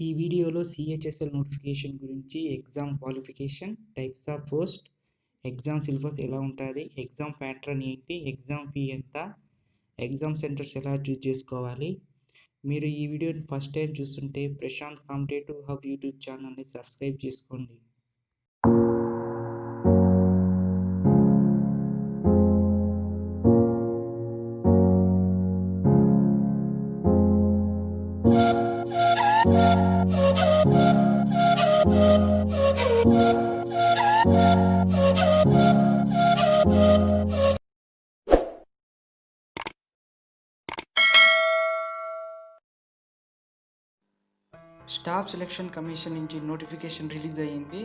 ఈ వీడియోలో CHSL notification గురించి, exam qualification, types of post, exam syllabus ఎలా ఉంటుంది, ఎగ్జామ్ ప్యాటర్న్ ఏంటి, ఎగ్జామ్ ఫీ ఎంత, ఎగ్జామ్ సెంటర్స్ ఎలా చూస్ చేసుకోవాలి. మీరు ఈ వీడియోని ఫస్ట్ టైం చూస్తుంటే ప్రశాంత్ కాంపిటేటివ్ హబ్ యూట్యూబ్ ఛానల్ని సబ్స్క్రైబ్ చేసుకోండి. స్టాఫ్ సెలక్షన్ కమిషన్ నుంచి నోటిఫికేషన్ రిలీజ్ అయ్యింది.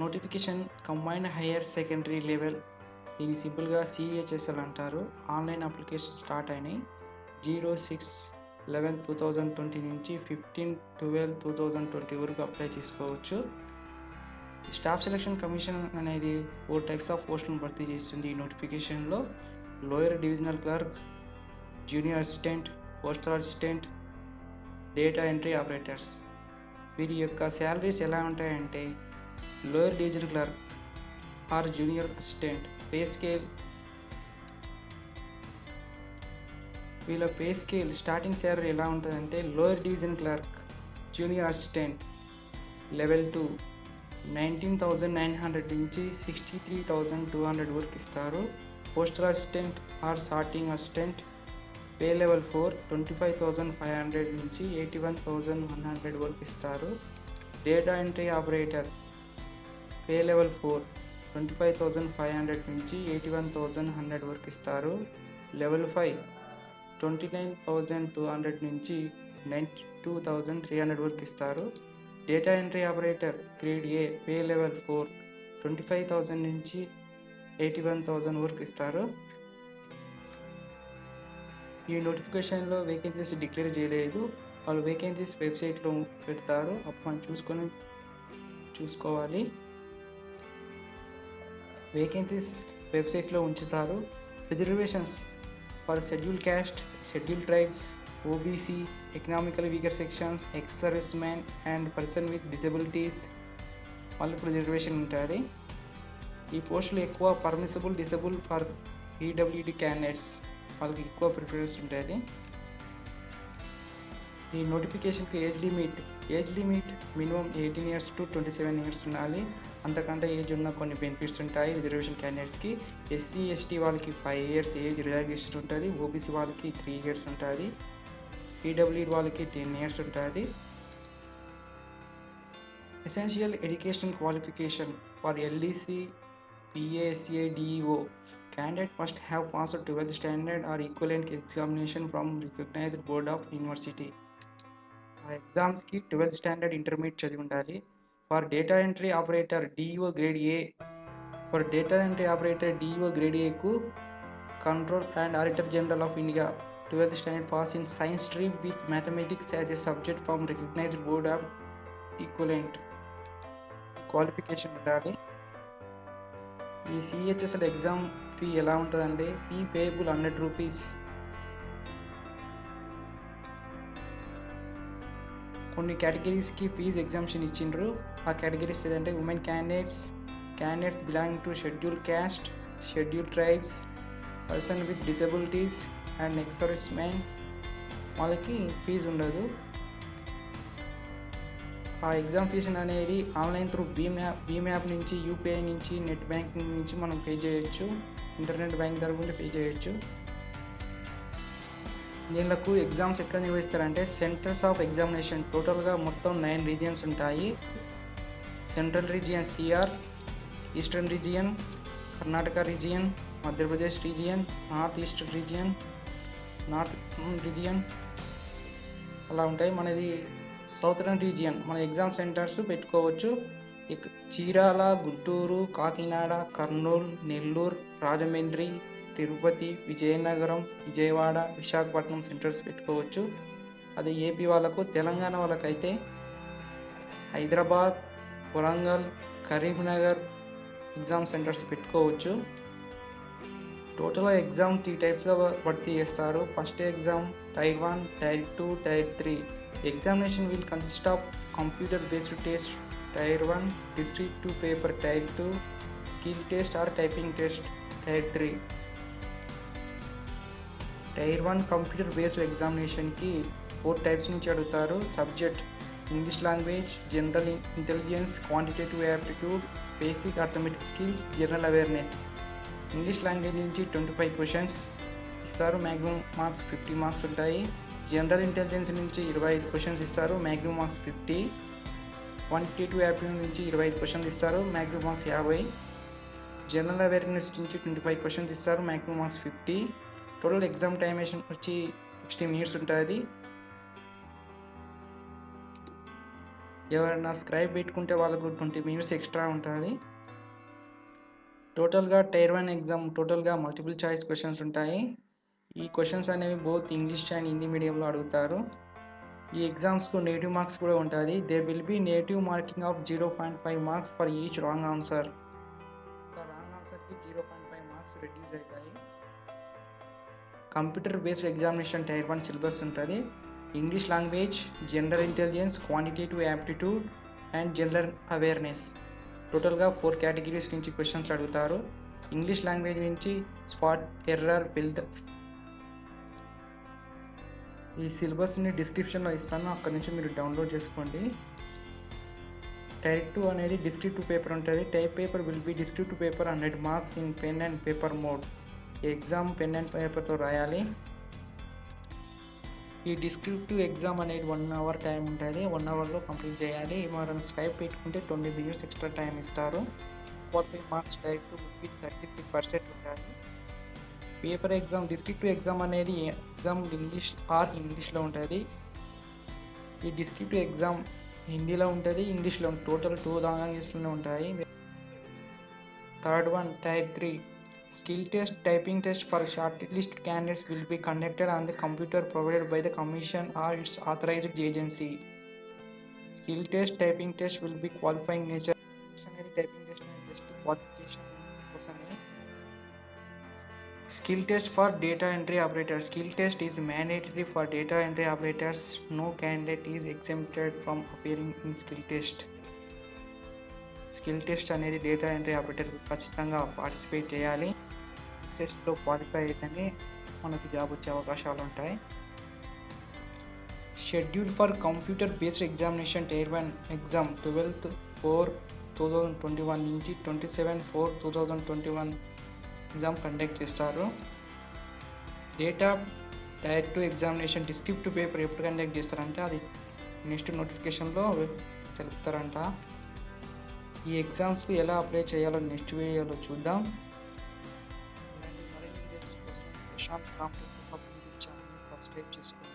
Notification combined higher secondary level, దీన్ని సింపుల్గా సిహెచ్ఎస్ఎల్ అంటారు. ఆన్లైన్ అప్లికేషన్ స్టార్ట్ అయినాయి 06/11/2020 నుంచి 15/12/2020 వరకు అప్లై చేసుకోవచ్చు. స్టాఫ్ సెలక్షన్ కమిషన్ అనేది 4 టైప్స్ ఆఫ్ పోస్టులను భర్తీ చేస్తుంది. ఈ నోటిఫికేషన్లో lower divisional clerk, junior assistant, postal assistant, data entry operators. వీరి యొక్క శాలరీస్ ఎలా ఉంటాయంటే, lower division clerk or junior assistant pay scale, వీళ్ళ పే స్కేల్ స్టార్టింగ్ శాలరీ ఎలా ఉంటుందంటే, lower division clerk junior assistant level 2 19,900 నుంచి 63,200 వరకు ఇస్తారు. Postal assistant are sorting assistant pay level 4 25,500 నుంచి 81,100 వరకు ఇస్తారు. Data entry operator pay level 4 25,500 నుంచి 81,100 వరకు ఇస్తారు. లెవెల్ 5 29,200 నుంచి 92,300 వరకు ఇస్తారు. Data entry operator grade A pay level 4 25,000 నుంచి 81,000 వరకు ఇస్తారు. ఈ నోటిఫికేషన్లో వేకెన్సీస్ డిక్లేర్ చేయలేదు. వాళ్ళు వేకెన్సీస్ వెబ్సైట్లో పెడతారు, అప్పుడు మనం చూసుకోవాలి. వేకెన్సీస్ వెబ్సైట్లో ఉంచుతారు. Reservations for schedule caste, schedule tribes, OBC, economical weaker sections, ex service man and person with disabilities వాళ్ళకు రిజర్వేషన్ ఉంటుంది. ఈ పోస్టులు ఎక్కువ permissible disable for EWD candidates వాళ్ళకి ఎక్కువ ప్రిఫరెన్స్ ఉంటుంది. ఈ నోటిఫికేషన్కి age limit minimum 18 years to 27 years ఉండాలి. అంతకంటే ఏజ్ ఉన్న కొన్ని బెనిఫిట్స్ ఉంటాయి రిజర్వేషన్ క్యాండిడేట్స్కి. ఎస్సీ ఎస్టీ వాళ్ళకి 5 years ఏజ్ రిలాక్సేషన్ ఉంటుంది. ఓబీసీ వాళ్ళకి 3 years ఉంటుంది. ఈడబ్ల్యూడి వాళ్ళకి 10 years ఉంటుంది. Essential educational qualification for LDC, PASA, DEO. Candidate must have passed 12th standard or equivalent examination from recognized board of university. ఎగ్జామ్స్కి 12th standard intermediate చదివి ఉండాలి. For data entry operator DEO grade A, for data entry operator DEO grade ఏకు control and auditor general of India 12th standard pass in science stream with mathematics as a subject from recognised board of equivalent qualification ఉండాలి. ఈ CHSL exam fee ఎలా ఉంటుందంటే, fee payable 100 rupees. కొన్ని కేటగిరీస్కి fee exemption ఇచ్చిండ్రు. ఆ categories ఏదంటే women candidates belong to schedule caste, schedule tribes, person with disabilities and ex service man వాళ్ళకి fee ఉండదు. ఆ ఎగ్జామ్ ఫీజు అనేది ఆన్లైన్ త్రూ భీమ్ యాప్ నుంచి, యూపీఐ నుంచి, నెట్ బ్యాంకింగ్ నుంచి మనం పే చేయొచ్చు. ఇంటర్నెట్ బ్యాంక్ తరపున పే చేయొచ్చు. దీనికి ఎగ్జామ్స్ ఎక్కడ నిర్వహిస్తారంటే, సెంటర్స్ ఆఫ్ ఎగ్జామినేషన్ టోటల్గా మొత్తం 9 రీజియన్స్ ఉంటాయి. Central region CR, eastern region, Karnataka region, Madhya Pradesh region, north east region అలా ఉంటాయి. మనది సౌతర్న్ రీజియన్. మన ఎగ్జామ్ సెంటర్స్ పెట్టుకోవచ్చు. చీరాల, గుంటూరు, కాకినాడ, కర్నూలు, నెల్లూరు, రాజమండ్రి, తిరుపతి, విజయనగరం, విజయవాడ, విశాఖపట్నం సెంటర్స్ పెట్టుకోవచ్చు. అది ఏపీ వాళ్ళకు. తెలంగాణ వాళ్ళకైతే హైదరాబాద్, వరంగల్, కరీంనగర్ ఎగ్జామ్ సెంటర్స్ పెట్టుకోవచ్చు. టోటల్గా ఎగ్జామ్ 3 typesగా భర్తీ చేస్తారు. First exam tier 1, tier 2, tier 3. Examination will consist of computer-based test Tier 1, District 2 paper Tier 2, skill test or typing test Tier 3. Tier 1 computer based ఎగ్జామినేషన్కి 4 టైప్స్ నుంచి అడుగుతారు. Subject English language, general intelligence, quantitative aptitude, basic arithmetic skills, general awareness. English language నుంచి 25 questions ఇస్తారు, maximum marks 50 marks ఉంటాయి. General intelligence నుంచి 25 questions ఇస్తారు, maximum marks 50. Quantitative aptitude నుంచి 25 questions ఇస్తారు, మ్యాక్సిమం మార్క్స్ 50. జనరల్ అవేర్నెస్ నుంచి 25 క్వశ్చన్స్ ఇస్తారు, maximum marks 50. Total exam టైమేషన్ వచ్చి 60 మినిట్స్ ఉంటుంది. ఎవరైనా స్క్రైబ్ పెట్టుకుంటే వాళ్ళకు 20 మినిట్స్ ఎక్స్ట్రా ఉంటుంది. టోటల్గా టైర్ 1 ఎగ్జామ్ టోటల్గా మల్టిపుల్ చాయిస్ క్వశ్చన్స్ ఉంటాయి. ఈ క్వశ్చన్స్ అనేవి బోత్ ఇంగ్లీష్ అండ్ హిందీ మీడియంలో అడుగుతారు. ఈ ఎగ్జామ్స్కు నెగిటివ్ మార్క్స్ కూడా ఉంటుంది. There will be negative marking of 0.5 marks for each wrong answer. Wrong ఆన్సర్కి 0.5 మార్క్స్ రెడ్యూస్ అవుతాయి. Computer based examination tier 1 syllabus ఉంటుంది. English language, general intelligence, quantitative aptitude and general awareness. టోటల్గా 4 categories నుంచి questions అడుగుతారు. English language నుంచి spot error fill the. ఈ సిలబస్ని డిస్క్రిప్షన్లో ఇస్తాను, అక్కడి నుంచి మీరు డౌన్లోడ్ చేసుకోండి. టైర్ 2 అనేది డిస్క్రిప్టివ్ పేపర్ ఉంటుంది. Type paper will be descriptive paper 100 marks in pen and paper mode. Exam pen and పేపర్తో రాయాలి. ఈ డిస్క్రిప్టివ్ ఎగ్జామ్ అనేది 1 అవర్ టైం ఉంటుంది. 1 అవర్లో కంప్లీట్ చేయాలి. మనం స్క్రైబ్ పెట్టుకుంటే 20 మినిట్స్ ఎక్స్ట్రా టైం ఇస్తారు. 45 మార్క్స్ టైర్ 2 విల్ 33% ఉంటుంది. పేపర్ ఎగ్జామ్ డిస్క్రిప్టివ్ ఎగ్జామ్ అనేది ఎగ్జామ్ ఇంగ్లీష్లో ఉంటుంది. ఈ డిస్క్రిప్టివ్ ఎగ్జామ్ హిందీలో ఉంటుంది, ఇంగ్లీష్లో టోటల్ 2 లాంగ్వేజెస్లోనే ఉంటాయి. Third one tier 3 skill test, typing test for shortlisted candidates will be conducted on the computer provided by the commission or its authorized agency. Skill test, typing test will be qualifying nature. Typing test and test qualification kosame. Skill test for data entry operators. Skill test is mandatory for data entry operators. No candidate is exempted from appearing in skill test. Skill test అనేది data entry operator ఖచ్చితంగా participate చేయాలి. టెస్ట్లో qualify అయితేనే మనకు job వచ్చే అవకాశాలు ఉంటాయి. Schedule for computer based examination tier 1 exam 12/4/2021 నుంచి 27/4/2021 ఎగ్జామ్ కండక్ట్ చేస్తారు. Data tier 2 examination descriptive paper ఎప్పుడు కండక్ట్ చేస్తారంటే అది నెక్స్ట్ నోటిఫికేషన్లో తెలుపుతారంట. ఈ ఎగ్జామ్స్కి ఎలా అప్లై చేయాలో నెక్స్ట్ వీడియోలో చూద్దాం. మరిన్ని వీడియోస్ కోసం ప్రశాంత్ కాంపిటేటివ్ ఛానల్ని సబ్స్క్రైబ్ చేసుకోండి.